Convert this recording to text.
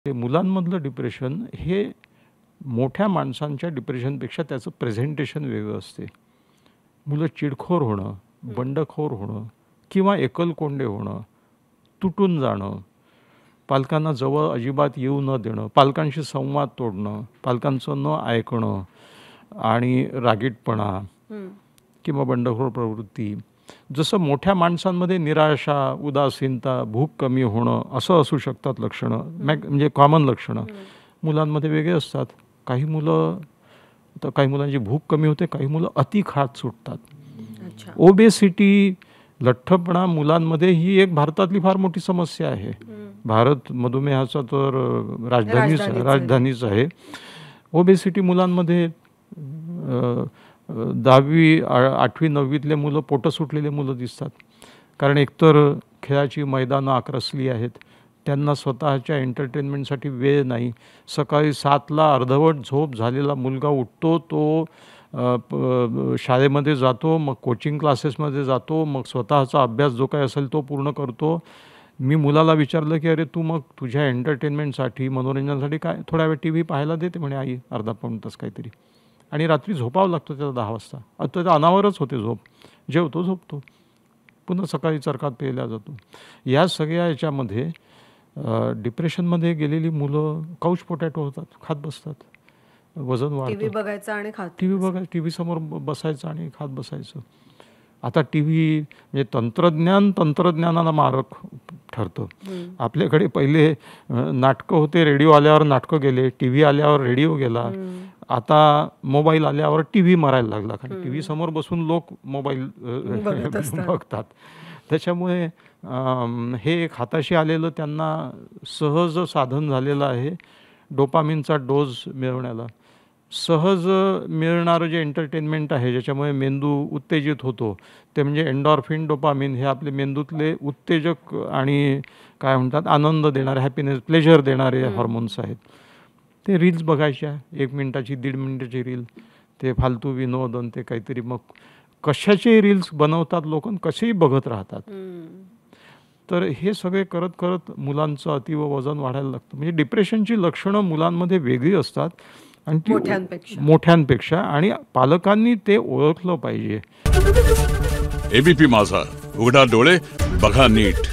ते मुलांमधलं डिप्रेशन हे मोठ्या माणसांच्या डिप्रेशनपेक्षा त्याचं प्रेझेंटेशन वेगळं असते. मुलं चिडखोर होणं, बंडखोर होणं किंवा एकलकोंडे होणं, तुटून जाणं, पालकांना जवळ अजिबात येऊ न देणं, पालकांशी संवाद तोडणं, पालकांचं न ऐकणं आणि रागीटपणा किंवा बंडखोर प्रवृत्ती. जसं मोठ्या माणसांमध्ये निराशा, उदासीनता, भूक कमी होणं असं असू शकतात लक्षणं, म्हणजे कॉमन लक्षणं. मुलांमध्ये वेगळे असतात. काही मुलांची भूक कमी होते, काही मुलं अति खात सुटतात. ओबेसिटी, लठ्ठपणा मुलांमध्ये ही एक भारतातली फार मोठी समस्या आहे. भारत मधुमेहाचा तर राजधानीच आहे. ओबेसिटी मुलांमध्ये 10वी 8वी 9वीतले मुलं पोटं सुटलेले मुलं दिसतात. कारण एकतर खेळाची मैदानं आक्रसली आहेत, त्यांना स्वतःच्या एंटरटेनमेंटसाठी वेळ नाही. सकाळी 7ला अर्धवट झोप झालेला मुलगा उठतो, तो शाळेमध्ये जातो, मग कोचिंग क्लासेसमध्ये जातो, मग स्वतःचा अभ्यास जो काही असेल तो पूर्ण करतो. मी मुलाला विचारलं की अरे तू मग तुझ्या एंटरटेनमेंटसाठी, मनोरंजनासाठी काय थोडा वेळ TV पाहायला देते म्हणे आई, अर्धा पाऊण तास काहीतरी. आणि रात्री झोपावं लागतं त्याला 10 वाजता. त्याच्या अनावरच होते झोप. जेवतो, झोपतो, पुन्हा सकाळी चरकात पेल्या जातो. या सगळ्या याच्यामध्ये डिप्रेशनमध्ये गेलेली मुलं काउच पोटॅटो होतात, खात बसतात, वजन वाढतं. TV समोर बसायचं आणि खात बसायचं. आता TV म्हणजे तंत्रज्ञानाला मारक ठरतं. आपल्याकडे पहिले नाटकं होते, रेडिओ आल्यावर नाटकं गेले, TV आल्यावर रेडिओ गेला. आता मोबाईल आल्यावर TV मरायला लागला, कारण TV समोर बसून लोक मोबाईल बघतात. त्याच्यामुळे हे एक हाताशी आलेलं त्यांना सहज साधन झालेलं आहे डोपामिनचा डोज मिळवण्याला. सहज मिळणारं जे एंटरटेनमेंट आहे, ज्याच्यामुळे मेंदू उत्तेजित होतो, ते म्हणजे एंडॉर्फिन, डोपामिन हे आपले मेंदूतले उत्तेजक आणि काय म्हणतात आनंद देणारे, हॅपीनेस, प्लेजर देणारे हॉर्मोन्स आहेत. ते रील्स बघायच्या, 1 मिनिटाची 1.5 मिनिटाची रील, ते फालतू विनोद आणि ते काहीतरी, मग कशाचे रील्स बनवतात लोक, कसेही बघत राहतात. तर हे सगळे करत करत मुलांचं अतीव वजन वाढायला लागतं. म्हणजे डिप्रेशनची लक्षणं मुलांमध्ये वेगळी असतात आणि ती मोठ्यांपेक्षा, आणि पालकांनी ते ओळखलं पाहिजे. ABP माझा, उघडा डोळे बघा नीट.